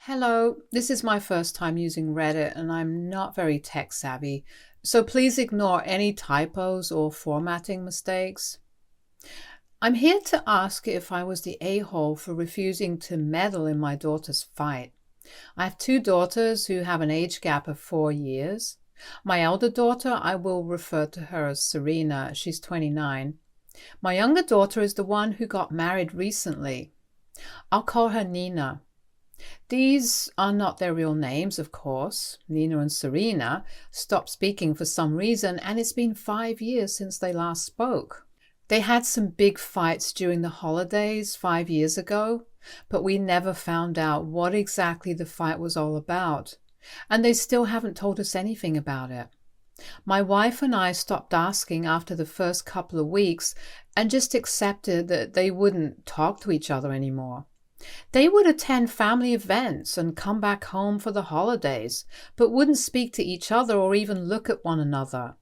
Hello, this is my first time using Reddit and I'm not very tech savvy, so please ignore any typos or formatting mistakes. I'm here to ask if I was the a-hole for refusing to meddle in my daughter's fight. I have two daughters who have an age gap of 4 years. My elder daughter, I will refer to her as Serena, she's 29. My younger daughter is the one who got married recently. I'll call her Nina. These are not their real names, of course. Nina and Serena stopped speaking for some reason, and it's been 5 years since they last spoke. They had some big fights during the holidays 5 years ago, but we never found out what exactly the fight was all about, and they still haven't told us anything about it. My wife and I stopped asking after the first couple of weeks and just accepted that they wouldn't talk to each other anymore. They would attend family events and come back home for the holidays, but wouldn't speak to each other or even look at one another.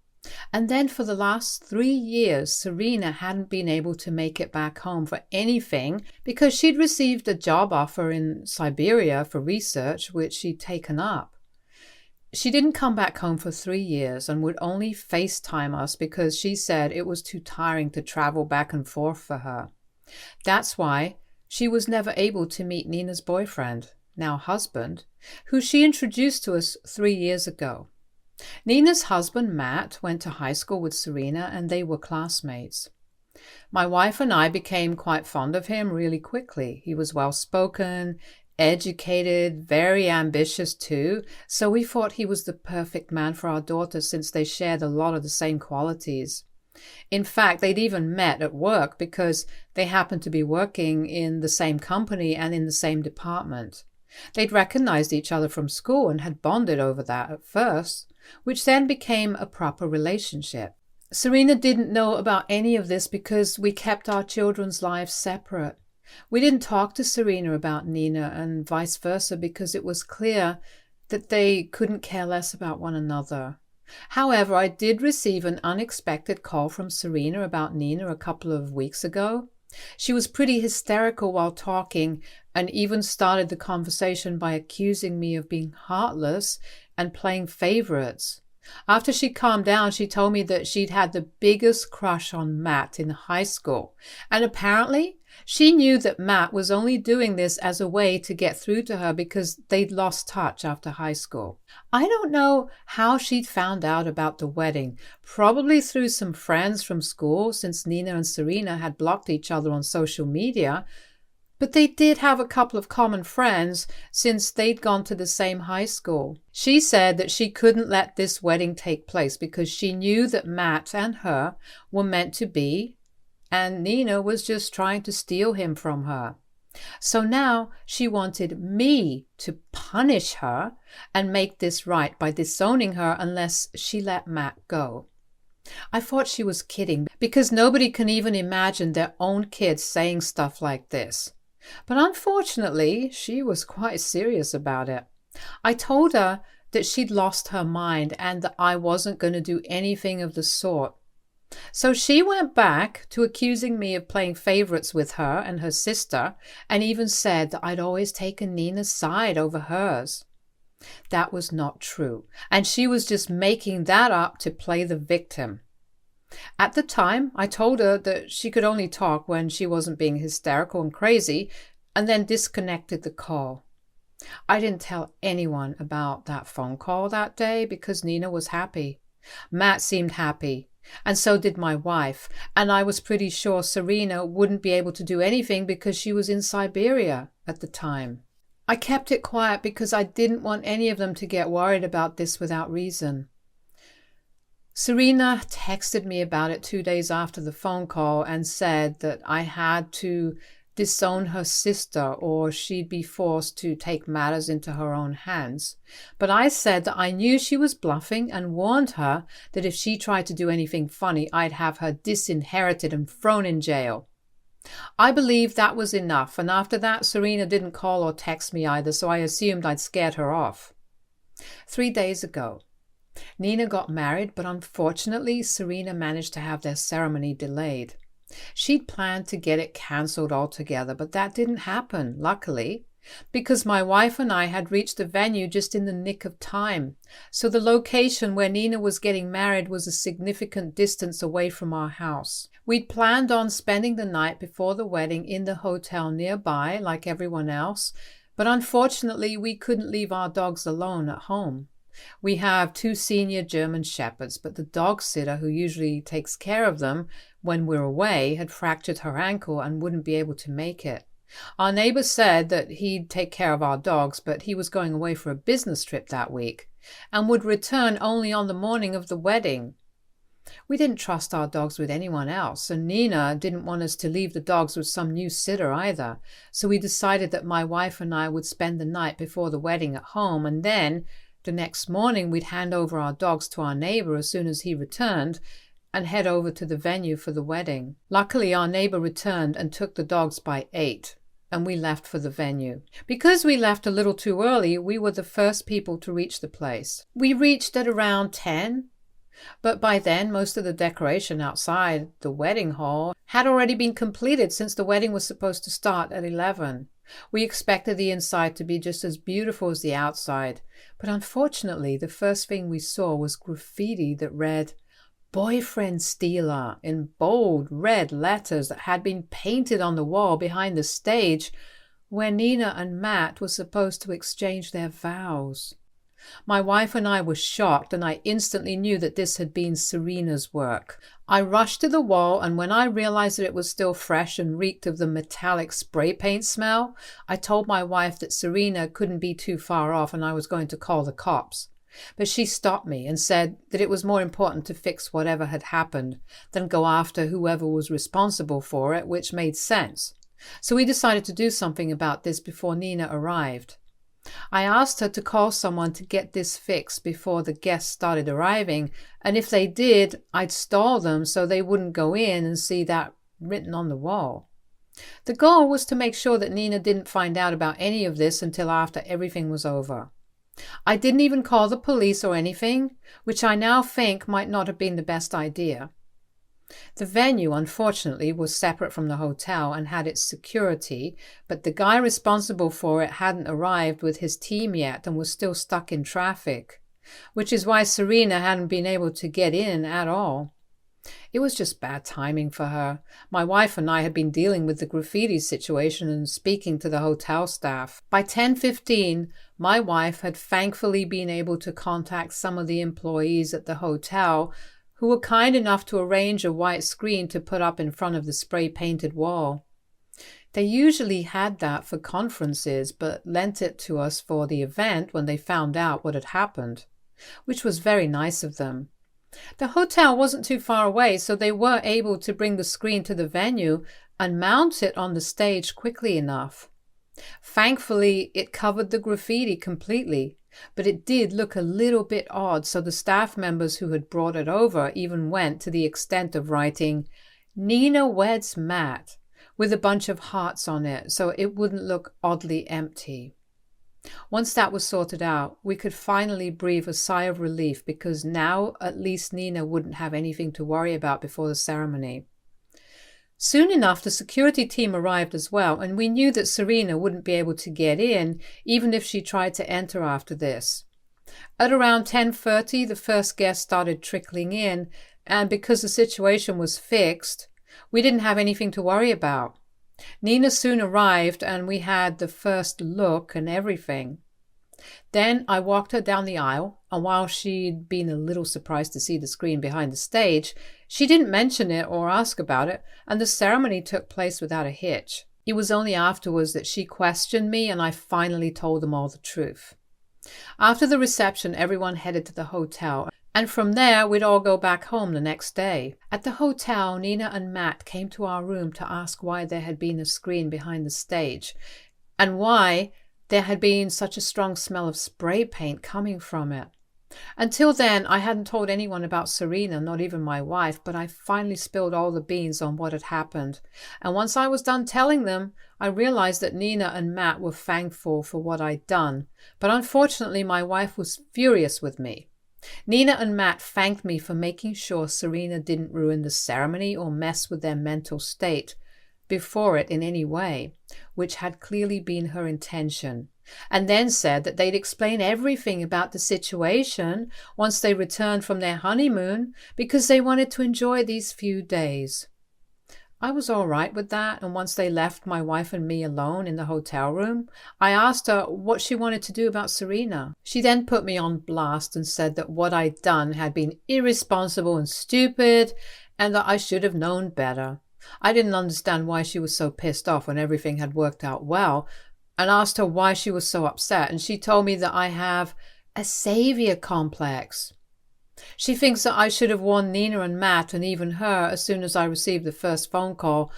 And then for the last 3 years, Serena hadn't been able to make it back home for anything because she'd received a job offer in Siberia for research, which she'd taken up. She didn't come back home for 3 years and would only FaceTime us because she said it was too tiring to travel back and forth for her. That's why she was never able to meet Nina's boyfriend, now husband, who she introduced to us 3 years ago. Nina's husband, Matt, went to high school with Serena and they were classmates. My wife and I became quite fond of him really quickly. He was well-spoken, educated, very ambitious too, so we thought he was the perfect man for our daughter since they shared a lot of the same qualities. In fact, they'd even met at work because they happened to be working in the same company and in the same department. They'd recognized each other from school and had bonded over that at first, which then became a proper relationship. Serena didn't know about any of this because we kept our children's lives separate. We didn't talk to Serena about Nina and vice versa because it was clear that they couldn't care less about one another. However, I did receive an unexpected call from Serena about Nina a couple of weeks ago. She was pretty hysterical while talking and even started the conversation by accusing me of being heartless and playing favorites. After she calmed down, she told me that she'd had the biggest crush on Matt in high school, and apparently she knew that Matt was only doing this as a way to get through to her because they'd lost touch after high school. I don't know how she'd found out about the wedding, probably through some friends from school since Nina and Serena had blocked each other on social media, but they did have a couple of common friends since they'd gone to the same high school. She said that she couldn't let this wedding take place because she knew that Matt and her were meant to be, and Nina was just trying to steal him from her. So now she wanted me to punish her and make this right by disowning her unless she let Matt go. I thought she was kidding because nobody can even imagine their own kids saying stuff like this. But unfortunately, she was quite serious about it. I told her that she'd lost her mind and that I wasn't going to do anything of the sort. So she went back to accusing me of playing favorites with her and her sister, and even said that I'd always taken Nina's side over hers. That was not true, and she was just making that up to play the victim. At the time, I told her that she could only talk when she wasn't being hysterical and crazy, and then disconnected the call. I didn't tell anyone about that phone call that day because Nina was happy. Matt seemed happy, and so did my wife, and I was pretty sure Serena wouldn't be able to do anything because she was in Siberia at the time. I kept it quiet because I didn't want any of them to get worried about this without reason. Serena texted me about it 2 days after the phone call and said that I had to disown her sister or she'd be forced to take matters into her own hands. But I said that I knew she was bluffing and warned her that if she tried to do anything funny, I'd have her disinherited and thrown in jail. I believed that was enough, and after that Serena didn't call or text me either, so I assumed I'd scared her off. 3 days ago, Nina got married, but unfortunately Serena managed to have their ceremony delayed. She'd planned to get it cancelled altogether, but that didn't happen, luckily. because my wife and I had reached the venue just in the nick of time. So the location where Nina was getting married was a significant distance away from our house. We'd planned on spending the night before the wedding in the hotel nearby, like everyone else, but unfortunately we couldn't leave our dogs alone at home. We have 2 senior German shepherds, but the dog sitter who usually takes care of them when we're away had fractured her ankle and wouldn't be able to make it. Our neighbor said that he'd take care of our dogs, but he was going away for a business trip that week and would return only on the morning of the wedding. We didn't trust our dogs with anyone else, and Nina didn't want us to leave the dogs with some new sitter either, so we decided that my wife and I would spend the night before the wedding at home, and then the next morning we'd hand over our dogs to our neighbor as soon as he returned and head over to the venue for the wedding. Luckily, our neighbor returned and took the dogs by 8, and we left for the venue. Because we left a little too early, we were the first people to reach the place. We reached at around 10, but by then most of the decoration outside the wedding hall had already been completed since the wedding was supposed to start at 11. We expected the inside to be just as beautiful as the outside, but unfortunately the first thing we saw was graffiti that read, "Boyfriend Stealer," in bold red letters that had been painted on the wall behind the stage where Nina and Matt were supposed to exchange their vows. My wife and I were shocked, and I instantly knew that this had been Serena's work. I rushed to the wall, and when I realized that it was still fresh and reeked of the metallic spray paint smell, I told my wife that Serena couldn't be too far off and I was going to call the cops. But she stopped me and said that it was more important to fix whatever had happened than go after whoever was responsible for it, which made sense. So we decided to do something about this before Nina arrived. I asked her to call someone to get this fixed before the guests started arriving, and if they did, I'd stall them so they wouldn't go in and see that written on the wall. The goal was to make sure that Nina didn't find out about any of this until after everything was over. I didn't even call the police or anything, which I now think might not have been the best idea. The venue, unfortunately, was separate from the hotel and had its security, but the guy responsible for it hadn't arrived with his team yet and was still stuck in traffic, which is why Serena hadn't been able to get in at all. It was just bad timing for her. My wife and I had been dealing with the graffiti situation and speaking to the hotel staff. By 10:15, my wife had thankfully been able to contact some of the employees at the hotel who were kind enough to arrange a white screen to put up in front of the spray-painted wall. They usually had that for conferences, but lent it to us for the event when they found out what had happened, which was very nice of them. The hotel wasn't too far away, so they were able to bring the screen to the venue and mount it on the stage quickly enough. Thankfully, it covered the graffiti completely, but it did look a little bit odd, so the staff members who had brought it over even went to the extent of writing "Nina weds Matt" with a bunch of hearts on it so it wouldn't look oddly empty. Once that was sorted out, we could finally breathe a sigh of relief because now at least Nina wouldn't have anything to worry about before the ceremony. Soon enough, the security team arrived as well, and we knew that Serena wouldn't be able to get in, even if she tried to enter after this. At around 10:30, the first guests started trickling in, and because the situation was fixed, we didn't have anything to worry about. Nina soon arrived, and we had the first look and everything. Then I walked her down the aisle, and while she'd been a little surprised to see the screen behind the stage, she didn't mention it or ask about it, and the ceremony took place without a hitch. It was only afterwards that she questioned me, and I finally told them all the truth. After the reception, everyone headed to the hotel, and from there we'd all go back home the next day. At the hotel, Nina and Matt came to our room to ask why there had been a screen behind the stage, and why there had been such a strong smell of spray paint coming from it. Until then, I hadn't told anyone about Serena, not even my wife, but I finally spilled all the beans on what had happened. And once I was done telling them, I realized that Nina and Matt were thankful for what I'd done. But unfortunately, my wife was furious with me. Nina and Matt thanked me for making sure Serena didn't ruin the ceremony or mess with their mental state. before it in any way, which had clearly been her intention, and then said that they'd explain everything about the situation once they returned from their honeymoon because they wanted to enjoy these few days. I was all right with that, and once they left my wife and me alone in the hotel room, I asked her what she wanted to do about Serena. She then put me on blast and said that what I'd done had been irresponsible and stupid, and that I should have known better. I didn't understand why she was so pissed off when everything had worked out well, and asked her why she was so upset, and she told me that I have a savior complex. She thinks that I should have warned Nina and Matt and even her as soon as I received the first phone call,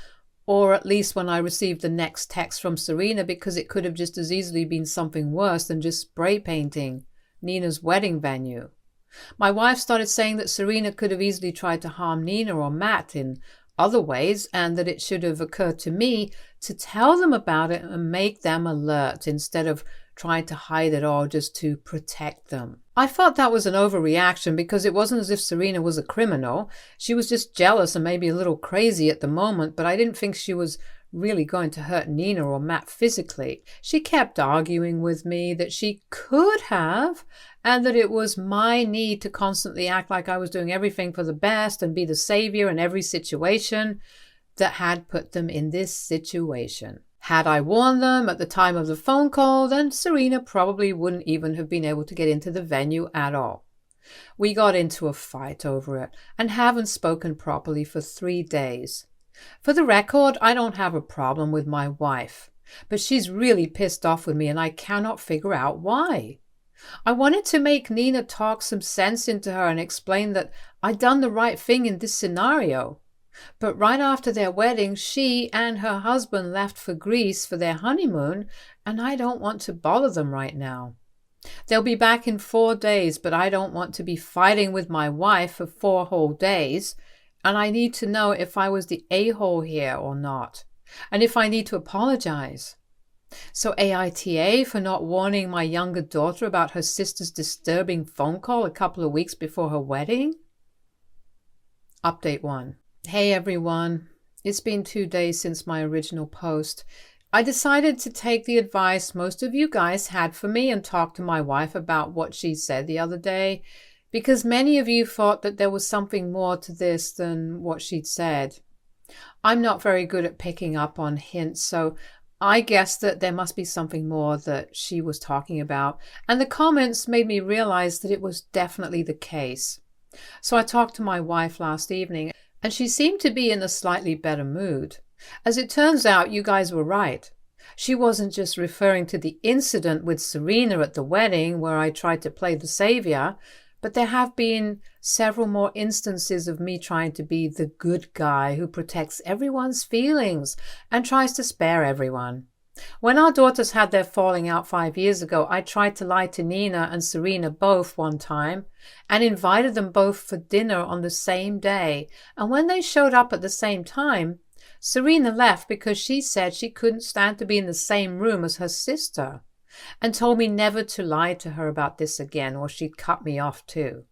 or at least when I received the next text from Serena, because it could have just as easily been something worse than just spray painting Nina's wedding venue. My wife started saying that Serena could have easily tried to harm Nina or Matt in other ways, and that it should have occurred to me to tell them about it and make them alert instead of trying to hide it all just to protect them. I thought that was an overreaction because it wasn't as if Serena was a criminal. She was just jealous and maybe a little crazy at the moment, but I didn't think she was really going to hurt Nina or Matt physically. She kept arguing with me that she could have, and that it was my need to constantly act like I was doing everything for the best and be the savior in every situation that had put them in this situation. Had I warned them at the time of the phone call, then Serena probably wouldn't even have been able to get into the venue at all. We got into a fight over it and haven't spoken properly for 3 days. For the record, I don't have a problem with my wife, but she's really pissed off with me and I cannot figure out why. I wanted to make Nina talk some sense into her and explain that I'd done the right thing in this scenario. But right after their wedding, she and her husband left for Greece for their honeymoon, and I don't want to bother them right now. They'll be back in 4 days, but I don't want to be fighting with my wife for 4 whole days, and I need to know if I was the a-hole here or not, and if I need to apologize. So AITA for not warning my younger daughter about her sister's disturbing phone call a couple of weeks before her wedding? Update 1. Hey everyone, it's been 2 days since my original post. I decided to take the advice most of you guys had for me and talk to my wife about what she said the other day, because many of you thought that there was something more to this than what she'd said. I'm not very good at picking up on hints, so I guessed that there must be something more that she was talking about, and the comments made me realize that it was definitely the case. So I talked to my wife last evening, and she seemed to be in a slightly better mood. As it turns out, you guys were right. She wasn't just referring to the incident with Serena at the wedding where I tried to play the savior, but there have been several more instances of me trying to be the good guy who protects everyone's feelings and tries to spare everyone. When our daughters had their falling out 5 years ago, I tried to lie to Nina and Serena both one time and invited them both for dinner on the same day. And when they showed up at the same time, Serena left because she said she couldn't stand to be in the same room as her sister and told me never to lie to her about this again or she'd cut me off too.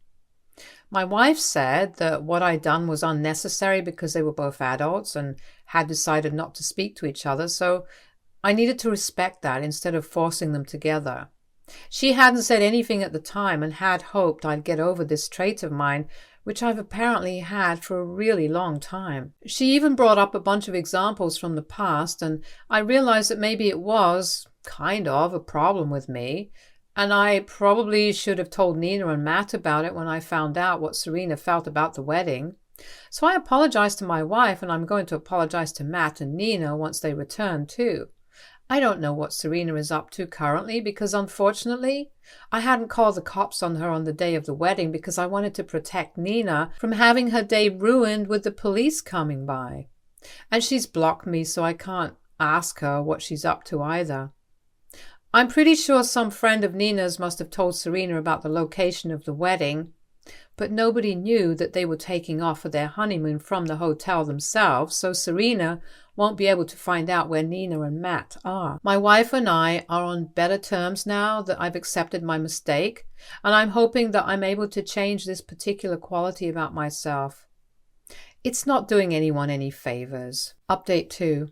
My wife said that what I'd done was unnecessary because they were both adults and had decided not to speak to each other, so I needed to respect that instead of forcing them together. She hadn't said anything at the time and had hoped I'd get over this trait of mine, which I've apparently had for a really long time. She even brought up a bunch of examples from the past, and I realized that maybe it was kind of a problem with me, and I probably should have told Nina and Matt about it when I found out what Serena felt about the wedding. So I apologized to my wife, and I'm going to apologize to Matt and Nina once they return too. I don't know what Serena is up to currently because, unfortunately, I hadn't called the cops on her on the day of the wedding because I wanted to protect Nina from having her day ruined with the police coming by. And she's blocked me, so I can't ask her what she's up to either. I'm pretty sure some friend of Nina's must have told Serena about the location of the wedding, but nobody knew that they were taking off for their honeymoon from the hotel themselves, so Serena won't be able to find out where Nina and Matt are. My wife and I are on better terms now that I've accepted my mistake, and I'm hoping that I'm able to change this particular quality about myself. It's not doing anyone any favors. Update 2.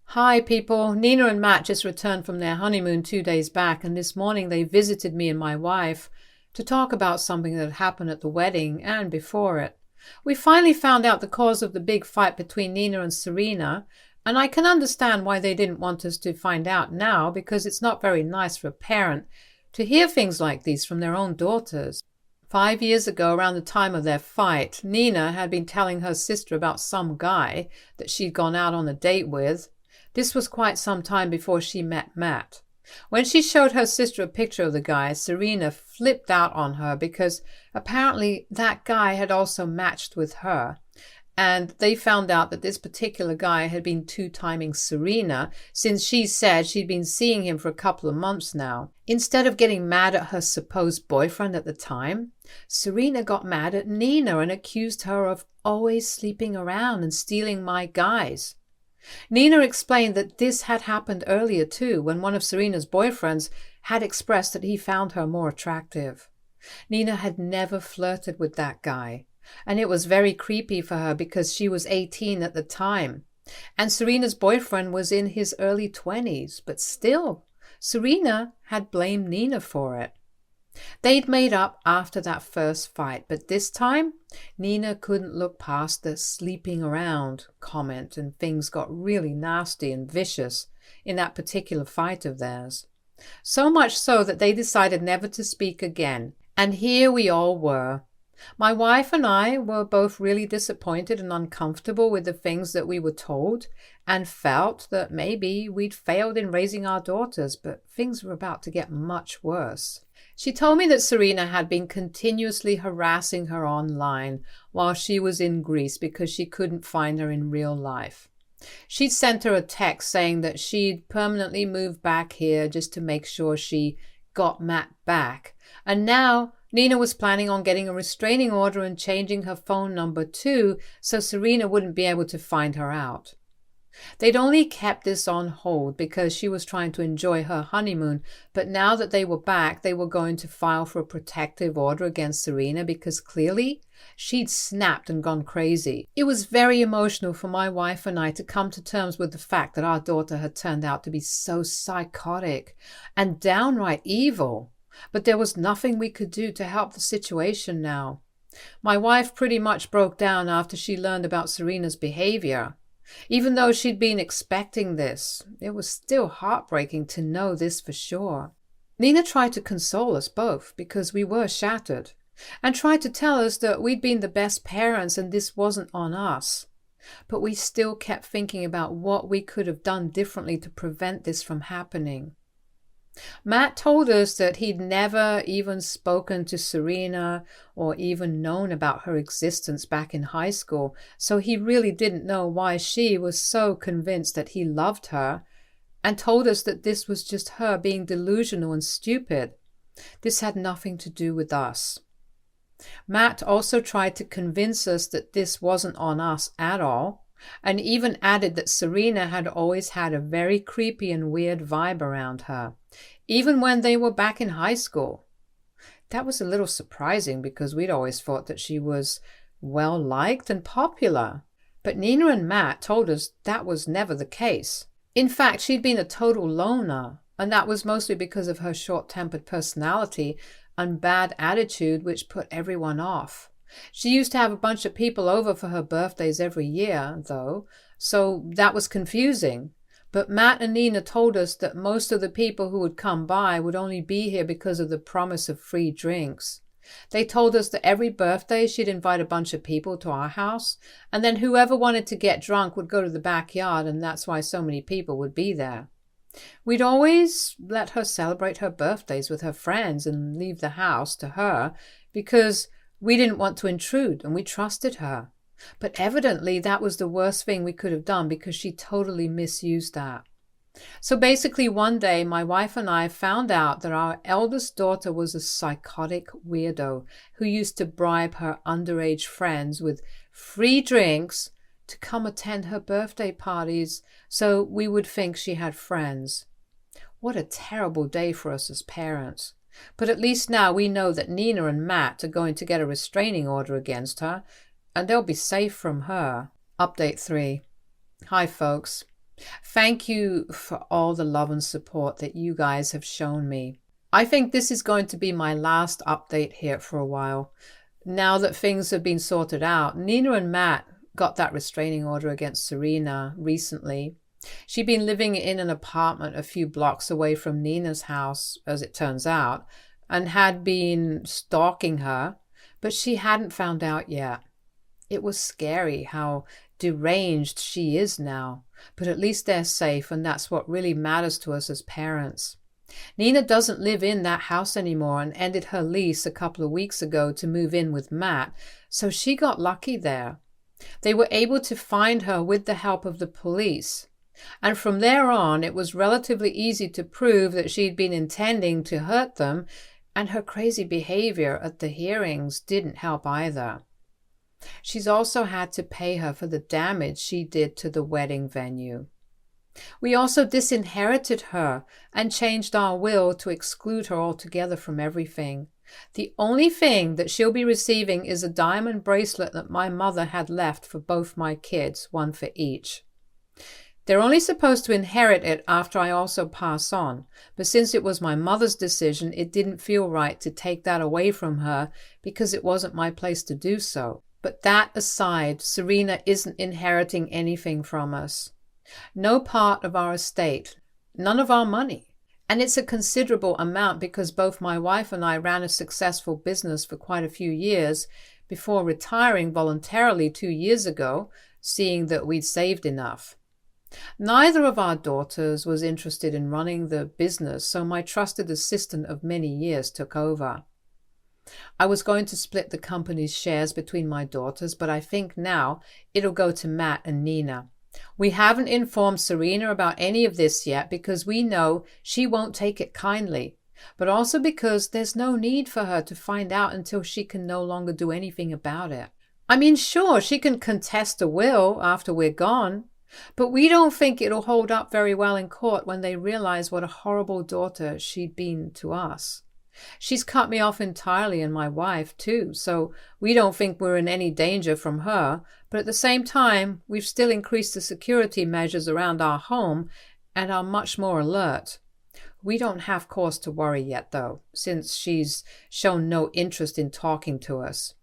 Hi people, Nina and Matt just returned from their honeymoon 2 days back, and this morning they visited me and my wife to talk about something that happened at the wedding and before it. We finally found out the cause of the big fight between Nina and Serena, and I can understand why they didn't want us to find out now, because it's not very nice for a parent to hear things like these from their own daughters. 5 years ago, around the time of their fight, Nina had been telling her sister about some guy that she'd gone out on a date with. This was quite some time before she met Matt. When she showed her sister a picture of the guy, Serena flipped out on her because apparently that guy had also matched with her. And they found out that this particular guy had been two-timing Serena, since she said she'd been seeing him for a couple of months now. Instead of getting mad at her supposed boyfriend at the time, Serena got mad at Nina and accused her of always sleeping around and stealing my guys. Nina explained that this had happened earlier too, when one of Serena's boyfriends had expressed that he found her more attractive. Nina had never flirted with that guy, and it was very creepy for her because she was 18 at the time, and Serena's boyfriend was in his early 20s, but still, Serena had blamed Nina for it. They'd made up after that first fight, but this time, Nina couldn't look past the sleeping around comment, and things got really nasty and vicious in that particular fight of theirs. So much so that they decided never to speak again, and here we all were. My wife and I were both really disappointed and uncomfortable with the things that we were told, and felt that maybe we'd failed in raising our daughters, but things were about to get much worse. She told me that Serena had been continuously harassing her online while she was in Greece because she couldn't find her in real life. She'd sent her a text saying that she'd permanently moved back here just to make sure she got Matt back, and now Nina was planning on getting a restraining order and changing her phone number too, so Serena wouldn't be able to find her out. They'd only kept this on hold because she was trying to enjoy her honeymoon, but now that they were back, they were going to file for a protective order against Serena because clearly she'd snapped and gone crazy. It was very emotional for my wife and I to come to terms with the fact that our daughter had turned out to be so psychotic and downright evil. But there was nothing we could do to help the situation now. My wife pretty much broke down after she learned about Serena's behavior. Even though she'd been expecting this, it was still heartbreaking to know this for sure. Nina tried to console us both because we were shattered, and tried to tell us that we'd been the best parents and this wasn't on us. But we still kept thinking about what we could have done differently to prevent this from happening. Matt told us that he'd never even spoken to Serena or even known about her existence back in high school, so he really didn't know why she was so convinced that he loved her, and told us that this was just her being delusional and stupid. This had nothing to do with us. Matt also tried to convince us that this wasn't on us at all, and even added that Serena had always had a very creepy and weird vibe around her, even when they were back in high school. That was a little surprising because we'd always thought that she was well-liked and popular. But Nina and Matt told us that was never the case. In fact, she'd been a total loner, and that was mostly because of her short-tempered personality and bad attitude, which put everyone off. She used to have a bunch of people over for her birthdays every year, though, so that was confusing. But Matt and Nina told us that most of the people who would come by would only be here because of the promise of free drinks. They told us that every birthday she'd invite a bunch of people to our house, and then whoever wanted to get drunk would go to the backyard, and that's why so many people would be there. We'd always let her celebrate her birthdays with her friends and leave the house to her because we didn't want to intrude and we trusted her. But evidently that was the worst thing we could have done because she totally misused that. So basically one day my wife and I found out that our eldest daughter was a psychotic weirdo who used to bribe her underage friends with free drinks to come attend her birthday parties so we would think she had friends. What a terrible day for us as parents. But at least now we know that Nina and Matt are going to get a restraining order against her, and they'll be safe from her. Update 3. Hi, folks. Thank you for all the love and support that you guys have shown me. I think this is going to be my last update here for a while. Now that things have been sorted out, Nina and Matt got that restraining order against Serena recently. She'd been living in an apartment a few blocks away from Nina's house, as it turns out, and had been stalking her, but she hadn't found out yet. It was scary how deranged she is now, but at least they're safe, and that's what really matters to us as parents. Nina doesn't live in that house anymore and ended her lease a couple of weeks ago to move in with Matt, so she got lucky there. They were able to find her with the help of the police, and from there on it was relatively easy to prove that she'd been intending to hurt them, and her crazy behavior at the hearings didn't help either. She's also had to pay her for the damage she did to the wedding venue. We also disinherited her and changed our will to exclude her altogether from everything. The only thing that she'll be receiving is a diamond bracelet that my mother had left for both my kids, one for each. They're only supposed to inherit it after I also pass on, but since it was my mother's decision, it didn't feel right to take that away from her because it wasn't my place to do so. But that aside, Serena isn't inheriting anything from us. No part of our estate, none of our money. And it's a considerable amount because both my wife and I ran a successful business for quite a few years before retiring voluntarily 2 years ago, seeing that we'd saved enough. Neither of our daughters was interested in running the business, so my trusted assistant of many years took over. I was going to split the company's shares between my daughters, but I think now it'll go to Matt and Nina. We haven't informed Serena about any of this yet because we know she won't take it kindly, but also because there's no need for her to find out until she can no longer do anything about it. I mean, sure, she can contest a will after we're gone, but we don't think it'll hold up very well in court when they realize what a horrible daughter she'd been to us. She's cut me off entirely, and my wife too, so we don't think we're in any danger from her, but at the same time, we've still increased the security measures around our home and are much more alert. We don't have cause to worry yet, though, since she's shown no interest in talking to us.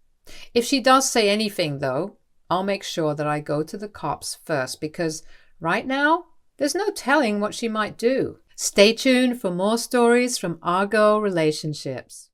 If she does say anything, though, I'll make sure that I go to the cops first, because right now, there's no telling what she might do. Stay tuned for more stories from Argo Relationships.